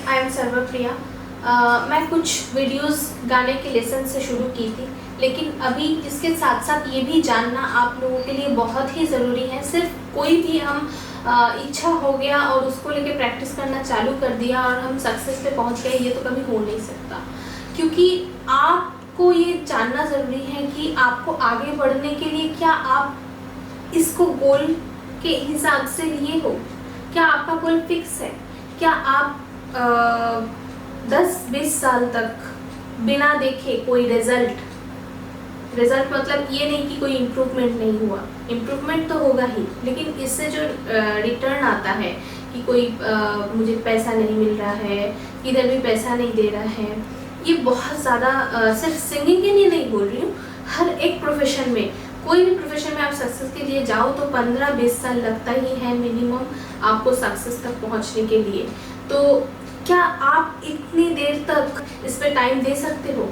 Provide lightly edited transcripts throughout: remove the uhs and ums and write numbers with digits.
I am सर्वप्रिया। मैं कुछ videos गाने के लेसन से शुरू की थी, लेकिन अभी इसके साथ साथ ये भी जानना आप लोगों के लिए बहुत ही ज़रूरी है। सिर्फ कोई भी हम इच्छा हो गया और उसको लेके प्रैक्टिस करना चालू कर दिया और हम सक्सेस पे पहुंच गए, ये तो कभी हो नहीं सकता। क्योंकि आपको ये जानना ज़रूरी है कि आपको आगे बढ़ने के लिए क्या आप इसको गोल के हिसाब से लिए हो, क्या आपका गोल फिक्स है, क्या आप 10-20 साल तक बिना देखे कोई रिजल्ट मतलब ये नहीं कि कोई इम्प्रूवमेंट नहीं हुआ, इम्प्रूवमेंट तो होगा ही, लेकिन इससे जो रिटर्न आता है कि कोई मुझे पैसा नहीं मिल रहा है, इधर भी पैसा नहीं दे रहा है, ये बहुत ज़्यादा सिर्फ सिंगिंग के लिए नहीं बोल रही हूँ, हर एक प्रोफेशन में, कोई भी प्रोफेशन में आप सक्सेस के लिए जाओ तो 15-20 साल लगता ही है मिनिमम आपको सक्सेस तक पहुँचने के लिए। तो क्या आप इतनी देर तक इस पे टाइम दे सकते हो?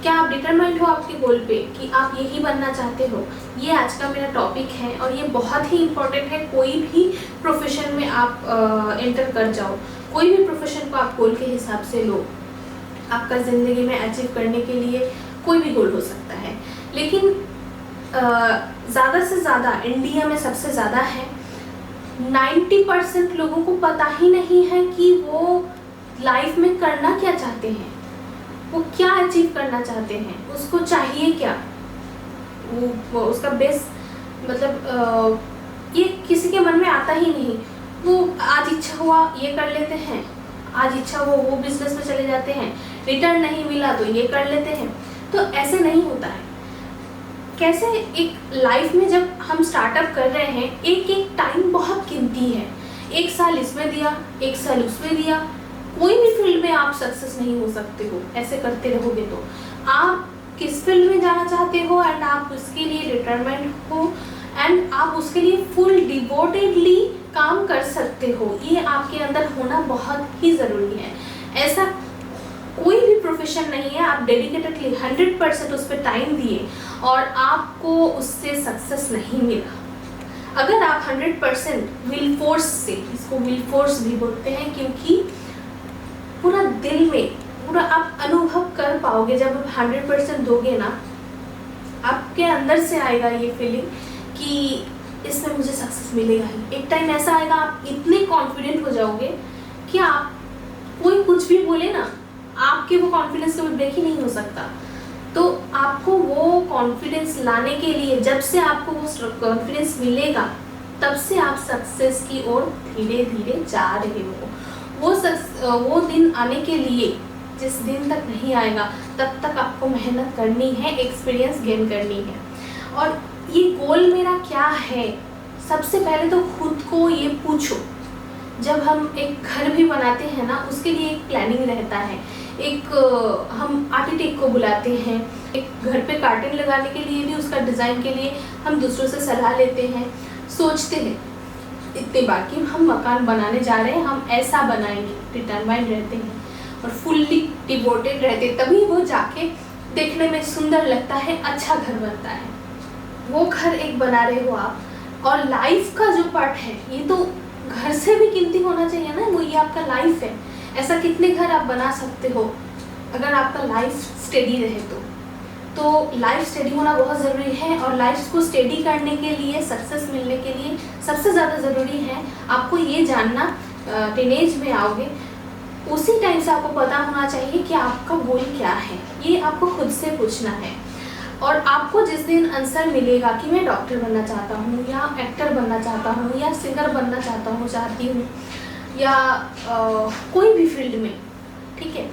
क्या आप डिटरमाइंड हो आपके गोल पे कि आप यही बनना चाहते हो? ये आज का मेरा टॉपिक है और ये बहुत ही इम्पोर्टेंट है। कोई भी प्रोफेशन में आप एंटर कर जाओ, कोई भी प्रोफेशन को आप गोल के हिसाब से लो। आपका ज़िंदगी में अचीव करने के लिए कोई भी गोल हो सकता है, लेकिन ज़्यादा से ज़्यादा इंडिया में सबसे ज़्यादा है, 90% लोगों को पता ही नहीं है कि वो लाइफ में करना क्या चाहते हैं, वो क्या अचीव करना चाहते हैं, उसको चाहिए क्या, वो उसका बेस्ट मतलब ये किसी के मन में आता ही नहीं। वो आज इच्छा हुआ ये कर लेते हैं, आज इच्छा हो वो बिजनेस में चले जाते हैं, रिटर्न नहीं मिला तो ये कर लेते हैं। तो ऐसे नहीं होता है। कैसे एक लाइफ में जब हम स्टार्टअप कर रहे हैं, एक एक टाइम बहुत कीमती है। 1 साल इसमें दिया, 1 साल उसमें दिया, कोई भी फील्ड में आप सक्सेस नहीं हो सकते हो ऐसे करते रहोगे। तो आप किस फील्ड में जाना चाहते हो एंड आप उसके लिए डिटरमाइंड हो एंड आप उसके लिए फुल डिवोटेडली काम कर सकते हो, ये आपके अंदर होना बहुत ही ज़रूरी है। ऐसा कोई भी प्रोफेशन नहीं है आप डेडिकेटेडली 100% उस पर टाइम दिए और आपको उससे सक्सेस नहीं मिला। अगर आप 100% विल फोर्स से, इसको विल फोर्स भी बोलते हैं, क्योंकि पूरा दिल में पूरा आप अनुभव कर पाओगे जब आप 100% दोगे ना, आपके अंदर से आएगा ये फीलिंग कि इसमें मुझे सक्सेस मिलेगा ही। एक टाइम ऐसा आएगा आप इतने कॉन्फिडेंट हो जाओगे कि आप कोई कुछ भी बोले ना, आपके वो कॉन्फिडेंस कभी ब्रेक ही नहीं हो सकता। तो आपको वो कॉन्फिडेंस लाने के लिए, जब से आपको वो कॉन्फिडेंस मिलेगा तब से आप सक्सेस की ओर धीरे धीरे जा रहे हो। वो दिन आने के लिए, जिस दिन तक नहीं आएगा तब तक आपको मेहनत करनी है, एक्सपीरियंस गेन करनी है। और ये गोल मेरा क्या है, सबसे पहले तो खुद को ये पूछो। जब हम एक घर भी बनाते हैं ना, उसके लिए एक प्लानिंग रहता है। एक हम आर्किटेक्ट को बुलाते हैं, एक घर पे कर्टन लगाने के लिए भी, उसका डिज़ाइन के लिए हम दूसरों से सलाह लेते हैं, सोचते हैं इतने बार कि हम मकान बनाने जा रहे हैं, हम ऐसा बनाएंगे, डिटरमाइंड रहते हैं और फुल्ली डिवोटेड रहते हैं, तभी वो जाके देखने में सुंदर लगता है, अच्छा घर बनता है। वो घर एक बना रहे हो आप, और लाइफ का जो पार्ट है ये तो घर से भी कीमती होना चाहिए ना, वो ये आपका लाइफ है। ऐसा कितने घर आप बना सकते हो अगर आपका लाइफ स्टेडी रहे तो लाइफ स्टेडी होना बहुत ज़रूरी है। और लाइफ को स्टेडी करने के लिए, सक्सेस मिलने के लिए सबसे ज़्यादा ज़रूरी है आपको ये जानना, टीनेज में आओगे उसी टाइम से आपको पता होना चाहिए कि आपका गोल क्या है। ये आपको खुद से पूछना है। और आपको जिस दिन आंसर मिलेगा कि मैं डॉक्टर बनना चाहता हूँ या एक्टर बनना चाहता हूँ या सिंगर बनना चाहती हूँ या कोई भी फील्ड में, ठीक है,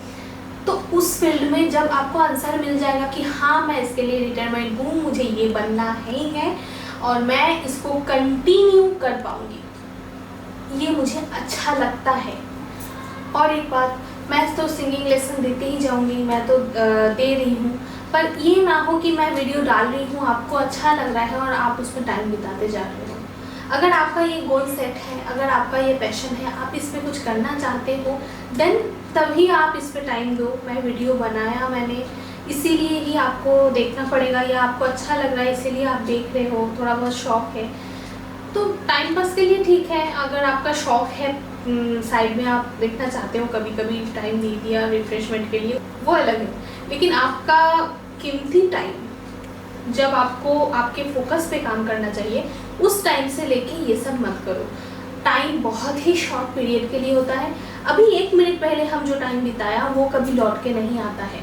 तो उस फील्ड में जब आपको आंसर मिल जाएगा कि हाँ मैं इसके लिए डिटरमाइंड हूँ, मुझे ये बनना ही है और मैं इसको कंटिन्यू कर पाऊँगी, ये मुझे अच्छा लगता है। और एक बात, मैं तो सिंगिंग लेसन देते ही जाऊँगी, मैं तो दे रही हूँ, पर ये ना हो कि मैं वीडियो डाल रही हूँ, आपको अच्छा लग रहा है और आप उसमें टाइम बिताते जा रहे हो। अगर आपका ये गोल सेट है, अगर आपका ये पैशन है, आप इसमें कुछ करना चाहते हो, देन तभी आप इस पे टाइम दो। मैं वीडियो बनाया मैंने इसीलिए ही आपको देखना पड़ेगा, या आपको अच्छा लग रहा है इसीलिए आप देख रहे हो, थोड़ा बहुत शौक है तो टाइम पास के लिए ठीक है। अगर आपका शौक है साइड में आप देखना चाहते हो, कभी कभी टाइम दे दिया रिफ्रेशमेंट के लिए, वो अलग है। लेकिन आपका कीमती टाइम जब आपको आपके फोकस पे काम करना चाहिए, उस टाइम से लेके ये सब मत करो। टाइम बहुत ही शॉर्ट पीरियड के लिए होता है। अभी 1 मिनट पहले हम जो टाइम बिताया वो कभी लौट के नहीं आता है।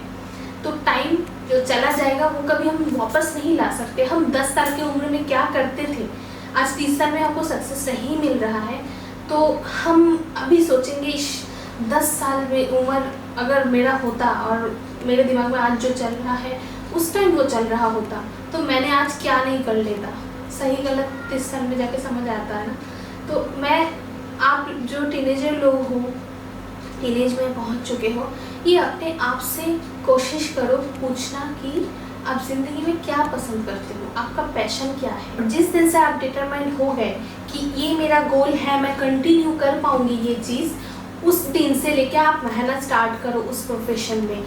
तो टाइम जो चला जाएगा वो कभी हम वापस नहीं ला सकते। हम 10 साल की उम्र में क्या करते थे, आज 30 साल में आपको सक्सेस नहीं मिल रहा है, तो हम अभी सोचेंगे 10 साल में उम्र अगर मेरा होता और मेरे दिमाग में आज जो चल रहा है उस टाइम वो चल रहा होता, तो मैंने आज क्या नहीं कर लेता। सही गलत 30 साल में जाके समझ आता है ना। तो आप जो टीनेजर लोग हो, टीनेज में पहुंच चुके हो, ये अपने आप से कोशिश करो पूछना कि आप ज़िंदगी में क्या पसंद करते हो, आपका पैशन क्या है। जिस दिन से आप डिटरमाइंड हो गए कि ये मेरा गोल है, मैं कंटिन्यू कर पाऊंगी ये चीज़, उस दिन से लेके आप मेहनत स्टार्ट करो उस प्रोफेशन में।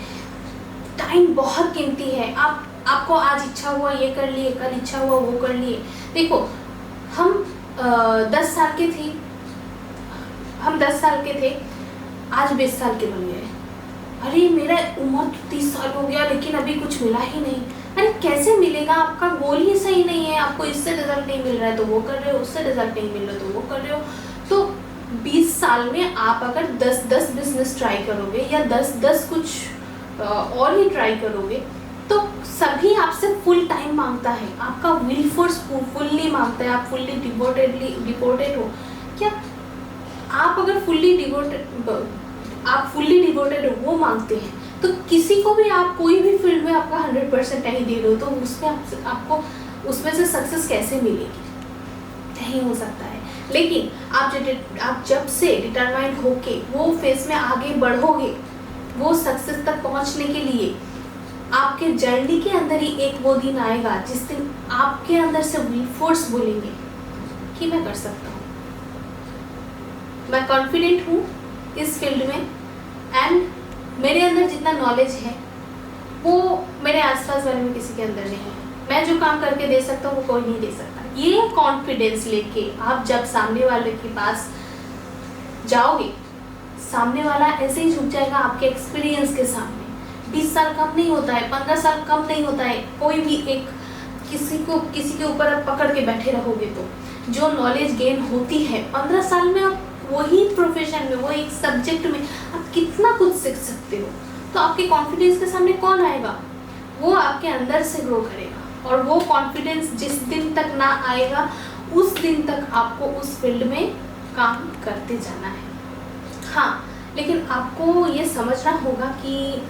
टाइम बहुत कीमती है। आपको आज इच्छा हुआ ये कर लिए, कल इच्छा हुआ वो कर लिए। देखो हम 10 साल के थे, आज 20 साल के बन गए। अरे मेरा उम्र तो 30 साल हो गया लेकिन अभी कुछ मिला ही नहीं। अरे कैसे मिलेगा, आपका गोल ही सही नहीं है। आपको इससे रिजल्ट नहीं मिल रहा है तो वो कर रहे हो, उससे रिजल्ट नहीं मिल रहा है तो वो कर रहे हो। तो 20 साल में आप अगर 10 बिजनेस ट्राई करोगे या 10 कुछ और ही ट्राई करोगे, तो सभी आपसे फुल टाइम मांगता है, आपका विल फोर्स फुल्ली मांगता है। आप फुल्ली डिवोटेड हो क्या? आप अगर फुल्ली डिवोटेड हो, वो मांगते हैं। तो किसी को भी आप कोई भी फील्ड में आपका 100% नहीं दे रहे हो, तो उसमें आपको उसमें से सक्सेस कैसे मिलेगी? नहीं हो सकता है। लेकिन आप जब से डिटरमाइंड होके वो फेज में आगे बढ़ोगे, वो सक्सेस तक पहुंचने के लिए आपके जर्नी के अंदर ही एक वो दिन आएगा जिस दिन आपके अंदर से विल फोर्स बोलेंगे कि मैं कर सकता हूँ, मैं कॉन्फिडेंट हूँ इस फील्ड में, एंड मेरे अंदर जितना नॉलेज है वो मेरे आसपास वाले में किसी के अंदर नहीं है। मैं जो काम करके दे सकता हूँ वो कोई नहीं दे सकता। ये कॉन्फिडेंस लेके आप जब सामने वाले के पास जाओगे, सामने वाला ऐसे ही झुक जाएगा आपके एक्सपीरियंस के सामने। 20 साल कम नहीं होता है, 15 साल कम नहीं होता है। कोई भी एक किसी के ऊपर आप पकड़ के बैठे रहोगे तो जो नॉलेज गेन होती है 15 साल में, आप वही प्रोफेशन में, वो एक सब्जेक्ट में आप कितना कुछ सीख सकते हो। तो आपके कॉन्फिडेंस के सामने कौन आएगा? वो आपके अंदर से ग्रो करेगा। और वो कॉन्फिडेंस जिस दिन तक ना आएगा उस दिन तक आपको उस फील्ड में काम करते जाना है। हाँ, लेकिन आपको ये समझना होगा कि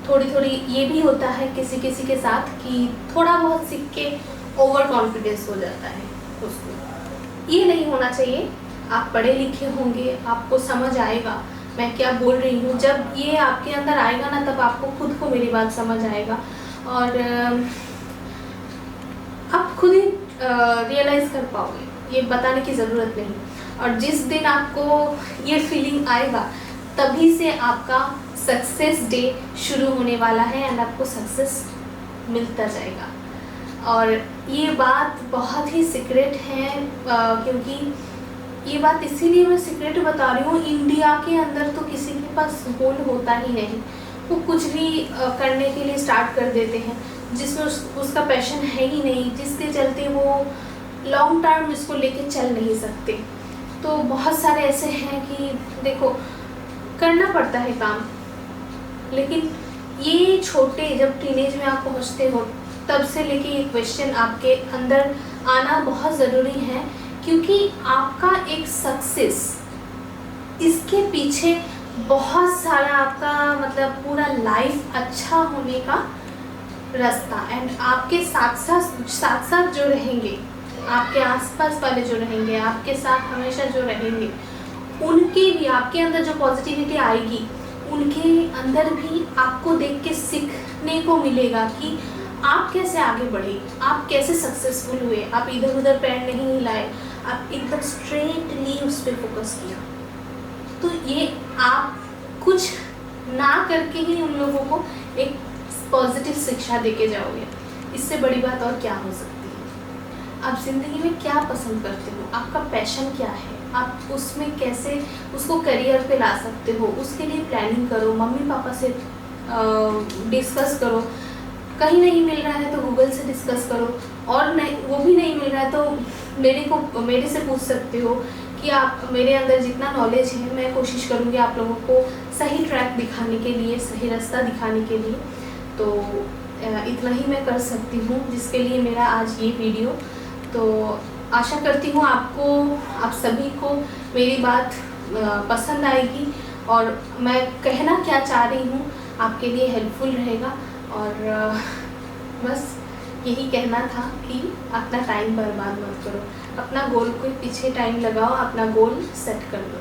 थोड़ी ये भी होता है किसी के साथ कि थोड़ा बहुत सीख के ओवर कॉन्फिडेंस हो जाता है उसको। ये नहीं होना चाहिए। आप पढ़े लिखे होंगे, आपको समझ आएगा मैं क्या बोल रही हूँ। जब ये आपके अंदर आएगा ना, तब आपको खुद को मेरी बात समझ आएगा और आप खुद ही रियलाइज़ कर पाओगे, ये बताने की ज़रूरत नहीं। और जिस दिन आपको ये फीलिंग आएगा, तभी से आपका सक्सेस डे शुरू होने वाला है एंड आपको सक्सेस मिलता जाएगा। और ये बात बहुत ही सीक्रेट है, क्योंकि ये बात इसीलिए मैं सीक्रेट बता रही हूँ। इंडिया के अंदर तो किसी के पास गोल होता ही नहीं, वो कुछ भी करने के लिए स्टार्ट कर देते हैं जिसमें उसका पैशन है ही नहीं, जिसके चलते वो लॉन्ग टर्म इसको लेके चल नहीं सकते। तो बहुत सारे ऐसे हैं कि देखो करना पड़ता है काम, लेकिन ये छोटे जब टीनेज में आप पहुँचते हो तब से लेके ये क्वेश्चन आपके अंदर आना बहुत ज़रूरी है, क्योंकि आपका एक सक्सेस, इसके पीछे बहुत सारा आपका मतलब पूरा लाइफ अच्छा होने का रास्ता, एंड आपके साथ साथ जो रहेंगे, आपके आसपास वाले जो रहेंगे, आपके साथ हमेशा जो रहेंगे, उनके भी आपके अंदर जो पॉजिटिविटी आएगी, उनके अंदर भी आपको देख के सीखने को मिलेगा कि आप कैसे आगे बढ़े, आप कैसे सक्सेसफुल हुए। आप इधर उधर पैर नहीं हिलाए, आप एकदम स्ट्रेटली उस पर फोकस किया। तो ये आप कुछ ना करके ही उन लोगों को एक पॉजिटिव शिक्षा देके जाओगे। इससे बड़ी बात और क्या हो सकती है? आप ज़िंदगी में क्या पसंद करते हो, आपका पैशन क्या है, आप उसमें कैसे उसको करियर पे ला सकते हो, उसके लिए प्लानिंग करो, मम्मी पापा से डिस्कस करो। कहीं नहीं मिल रहा है तो गूगल से डिस्कस करो, और नहीं वो भी नहीं मिल रहा है तो मेरे से पूछ सकते हो कि आप, मेरे अंदर जितना नॉलेज है मैं कोशिश करूँगी आप लोगों को सही ट्रैक दिखाने के लिए, सही रास्ता दिखाने के लिए। तो इतना ही मैं कर सकती हूँ, जिसके लिए मेरा आज ये वीडियो। तो आशा करती हूँ आपको, आप सभी को मेरी बात पसंद आएगी, और मैं कहना क्या चाह रही हूँ आपके लिए हेल्पफुल रहेगा। और बस यही कहना था कि अपना टाइम बर्बाद मत करो, अपना गोल के पीछे टाइम लगाओ, अपना गोल सेट कर लो।